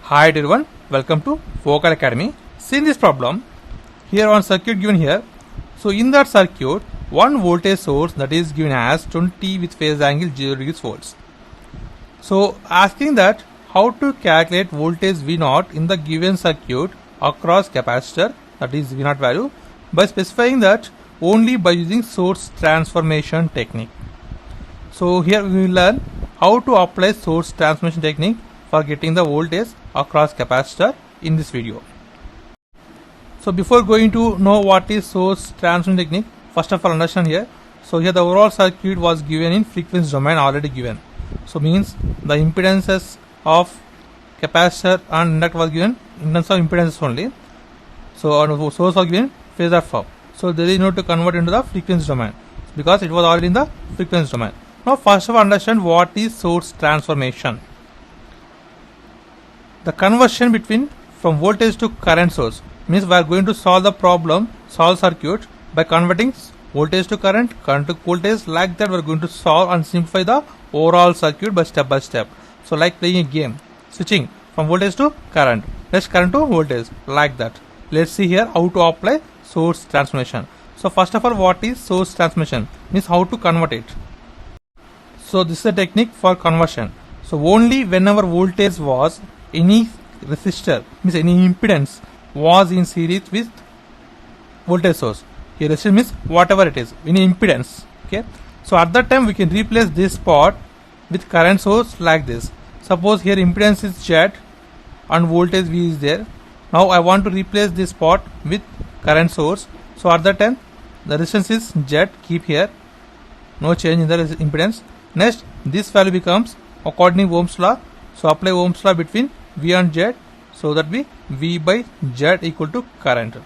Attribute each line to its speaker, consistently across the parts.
Speaker 1: Hi everyone, welcome to Vocal Academy. See in this problem, here one circuit given here. So in that circuit, one voltage source that is given as 20 with phase angle 0 degrees volts. So asking that how to calculate voltage V0 in the given circuit across capacitor, that is V0 value, by specifying that only by using source transformation technique. So here we will learn how to apply source transformation technique for getting the voltage across capacitor in this video. So before going to know what is source transformation technique, first of all understand here. So here the overall circuit was given in frequency domain already given. So means the impedances of capacitor and inductor was given in terms of impedances only. So source was given phasor form. So there is no to convert into the frequency domain because it was already in the frequency domain. Now first of all understand what is source transformation. The conversion between from voltage to current source means we are going to solve the problem, solve circuit by converting voltage to current to voltage. Like that we are going to solve and simplify the overall circuit by step. So like playing a game, switching from voltage to current, next current to voltage, like that. Let's see here how to apply source transformation. So first of all, what is source transformation means how to convert it. So this is a technique for conversion. So only whenever voltage was any resistor means any impedance was in series with voltage source. Here resistor means whatever it is, any impedance. Okay. So at that time we can replace this part with current source like this. Suppose here impedance is Z and voltage V is there. Now I want to replace this part with current source. So at that time the resistance is Z, keep here, no change in the impedance. Next this value becomes according to Ohm's law. So apply Ohm's law between V and Z, so that be V by Z equal to current.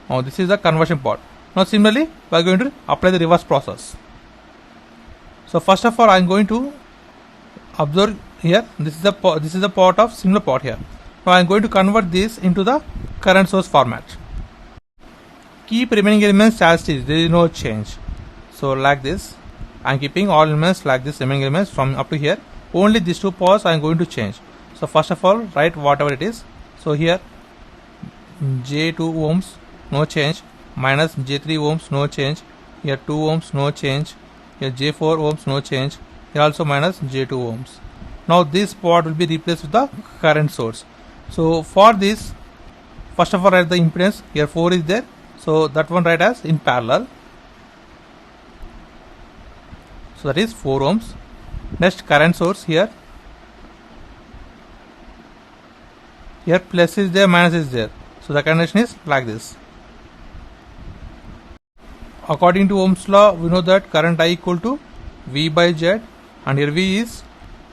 Speaker 1: Now this is the conversion part. Now similarly we are going to apply the reverse process. So first of all I am going to observe here, this is the part of similar part here. Now I am going to convert this into the current source format. Keep remaining elements as it is, there is no change. So like this I am keeping all elements like this, remaining elements from up to here. Only these two parts I am going to change. So first of all write whatever it is. So here J2 ohms no change, minus J3 ohms no change, here 2 ohms no change, here J4 ohms no change, here also minus J2 ohms. Now this part will be replaced with the current source. So for this, first of all write the impedance. Here 4 is there, so that one write as in parallel. So that is 4 ohms. Next current source here plus is there, minus is there, so the connection is like this. According to Ohm's law we know that current I equal to V by Z, and here V is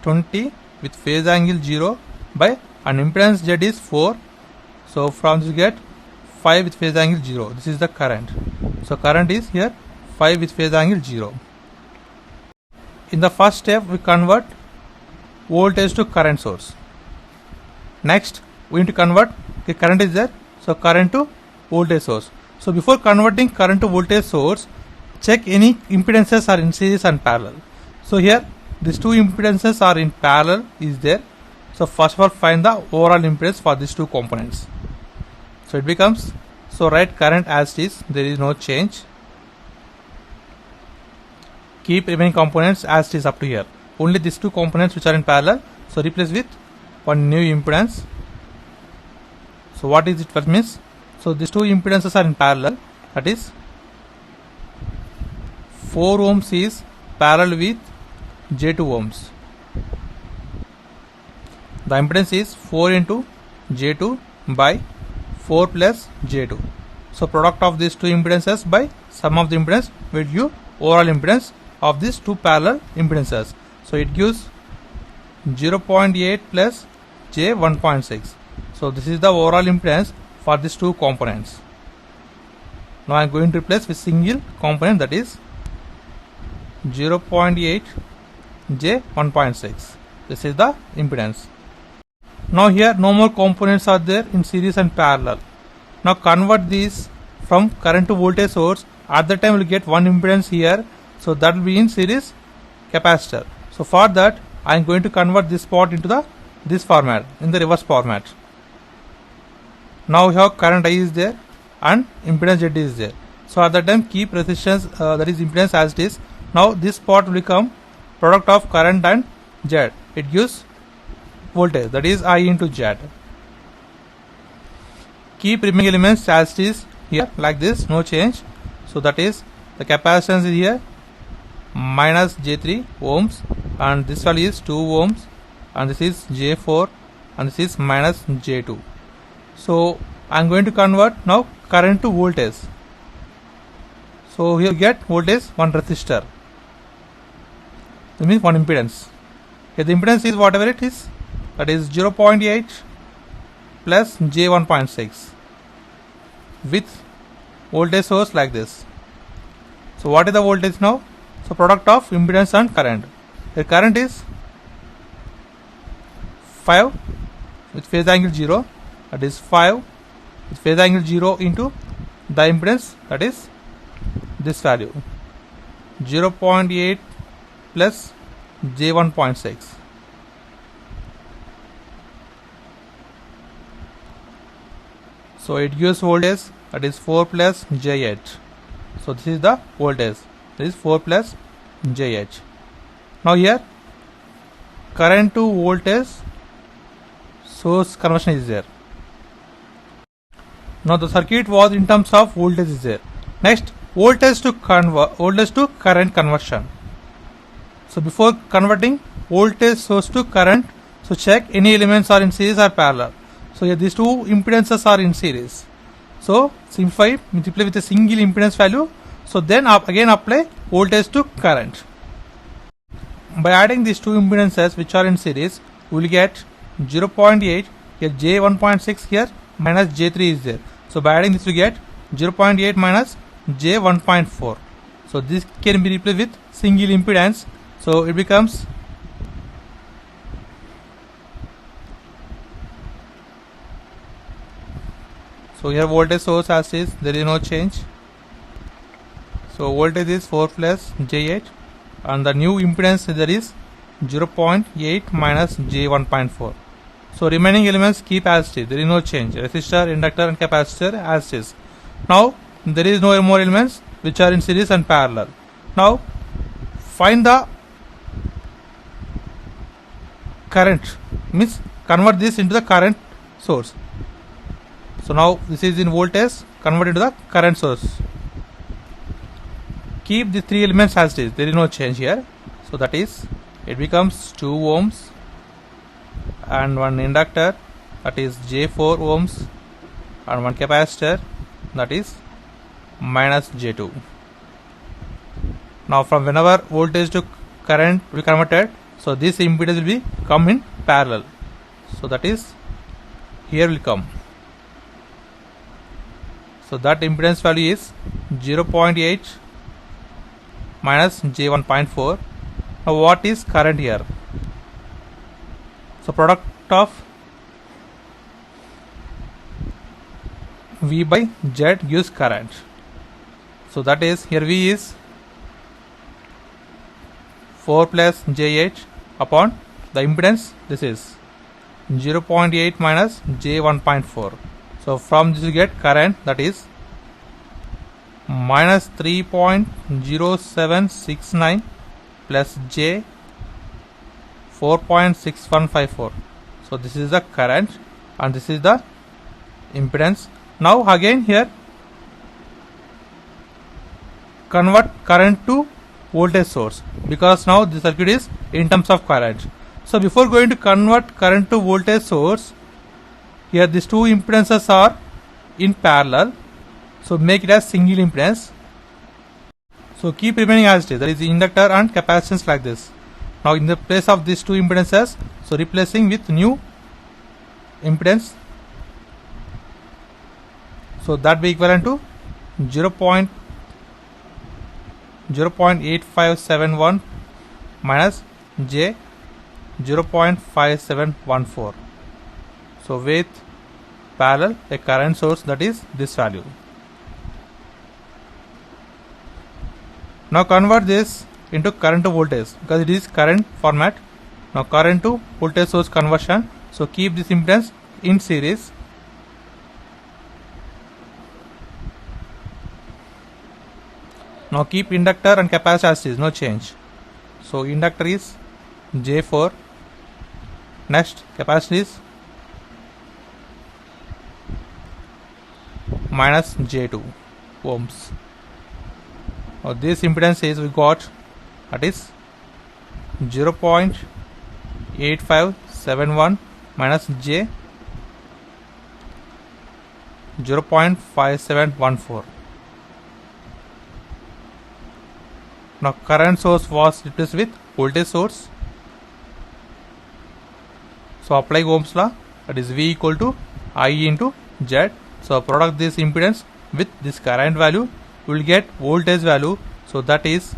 Speaker 1: 20 with phase angle 0 by, and impedance Z is 4, so from this we get 5 with phase angle 0. This is the current. So current is here 5 with phase angle 0. In the first step we convert voltage to current source. Next we need to convert, okay, current is there, so current to voltage source. So before converting current to voltage source, check any impedances are in series and parallel. So here these two impedances are in parallel is there. So first of all find the overall impedance for these two components. So it becomes, so write current as it is, there is no change. Keep remaining components as it is up to here. Only these two components which are in parallel, so replace with one new impedance. So what is it first means? So these two impedances are in parallel, that is 4 ohms is parallel with J2 ohms. The impedance is 4 into J2 by 4 plus J2. So product of these two impedances by sum of the impedance will give overall impedance of these two parallel impedances. So it gives 0.8 plus J 1.6. So this is the overall impedance for these two components. Now I am going to replace with single component, that is 0.8 J 1.6. This is the impedance. Now here no more components are there in series and parallel. Now convert these from current to voltage source. At the time we will get one impedance here, so that will be in series capacitor. So for that I am going to convert this part into the this format, in the reverse format. Now we have current I is there and impedance Z is there. So at that time keep resistance, that is impedance as it is. Now this part will become product of current and Z. It gives voltage, that is I into Z. Keep remaining elements as it is here, like this, no change. So that is the capacitance is here minus J3 ohms, and this value is 2 ohms, and this is J4, and this is minus J2. So I am going to convert now current to voltage. So here you get voltage, one resistor, that means one impedance. Here the impedance is whatever it is, that is 0.8 plus J1.6 with voltage source like this. So what is the voltage now? So product of impedance and current. The current is 5 with phase angle 0, that is 5 with phase angle 0 into the impedance, that is this value 0.8 plus J1.6. So it gives voltage, that is 4 plus J8. So this is the voltage, this is 4 plus J8. Now here current to voltage source conversion is there. Now the circuit was in terms of voltage is there. Next, voltage to current conversion. So before converting voltage source to current, so check any elements are in series or parallel. So here these two impedances are in series. So simplify, multiply with a single impedance value. So then again apply voltage to current. By adding these two impedances which are in series, we will get 0.8, here J1.6 here minus J3 is there. So by adding this we get 0.8 minus J1.4. So this can be replaced with single impedance. So it becomes so here voltage source as is, there is no change. So voltage is 4 plus J8 and the new impedance there is 0.8 minus J1.4. So remaining elements keep as it is, there is no change. Resistor, inductor and capacitor as it is. Now there is no more elements which are in series and parallel. Now find the current, means convert this into the current source. So now this is in voltage, convert into the current source. Keep the three elements as it is, there is no change here. So that is, it becomes 2 ohms and one inductor, that is J4 ohms, and one capacitor, that is minus J2. Now from whenever voltage to current will be converted, so this impedance will be come in parallel. So that is here will come. So that impedance value is 0.8 minus J1.4. Now what is current here? So product of V by Z gives current. So that is, here V is 4 plus J8 upon the impedance, this is 0.8 minus J1.4. So from this you get current, that is minus 3.0769 plus J 4.6154. So this is the current and this is the impedance. Now again here convert current to voltage source, because now the circuit is in terms of current. So before going to convert current to voltage source, here these two impedances are in parallel, so make it as single impedance. So keep remaining as it is, that is inductor and capacitance like this. Now in the place of these two impedances, so replacing with new impedance, so that be equivalent to 0.8571 minus J 0.5714. So with parallel a current source, that is this value. Now convert this into current to voltage, because it is current format. Now current to voltage source conversion. So keep this impedance in series. Now keep inductor and capacitor as is, no change. So inductor is J4. Next capacitor is minus J2 ohms. Now this impedance is we got, that is 0.8571 minus J 0.5714. Now current source was replaced with voltage source. So apply Ohm's law, that is V equal to I into Z. So product this impedance with this current value, we will get voltage value. So that is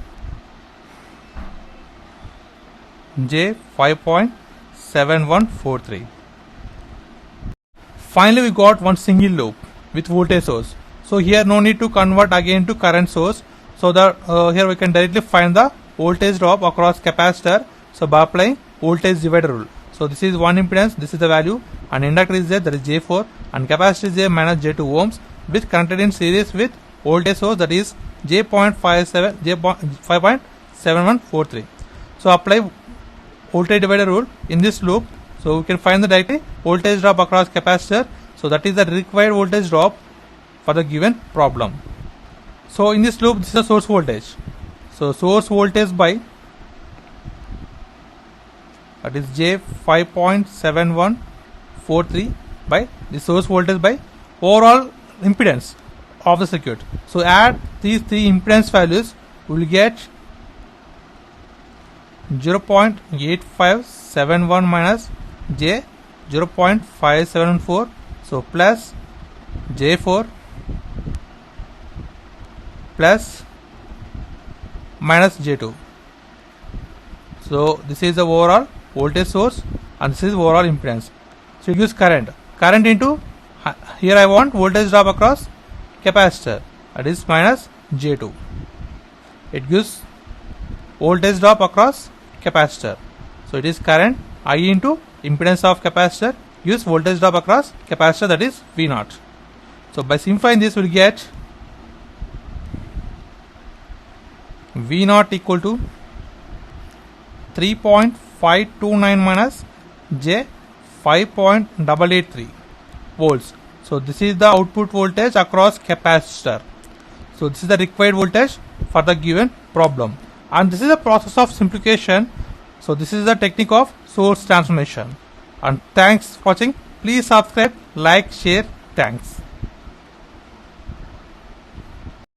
Speaker 1: J 5.7143. Finally we got one single loop with voltage source. So here no need to convert again to current source. So that here we can directly find the voltage drop across capacitor. So by applying voltage divider rule. So this is one impedance, this is the value, and inductor is there, that is J4, and capacitor is there minus J2 ohms, with connected in series with voltage source, that is J 5.7143. So apply voltage divider rule in this loop. So we can find the directly voltage drop across capacitor. So that is the required voltage drop for the given problem. So in this loop, this is the source voltage. So source voltage by, that is J 5.7143 by the source voltage by overall impedance of the circuit. So add these three impedance values, we will get 0.8571 minus J 0.574. So plus J4 plus minus J2. So this is the overall voltage source and this is overall impedance. So it gives current into, here I want voltage drop across capacitor, that is minus J2. It gives voltage drop across capacitor. So it is current I into impedance of capacitor gives voltage drop across capacitor, that is V0. So by simplifying this we will get V0 equal to 3.529 minus J 5.883 volts. So this is the output voltage across capacitor. So this is the required voltage for the given problem. And this is the process of simplification. So this is the technique of source transformation. And thanks for watching. Please subscribe, like, share. Thanks.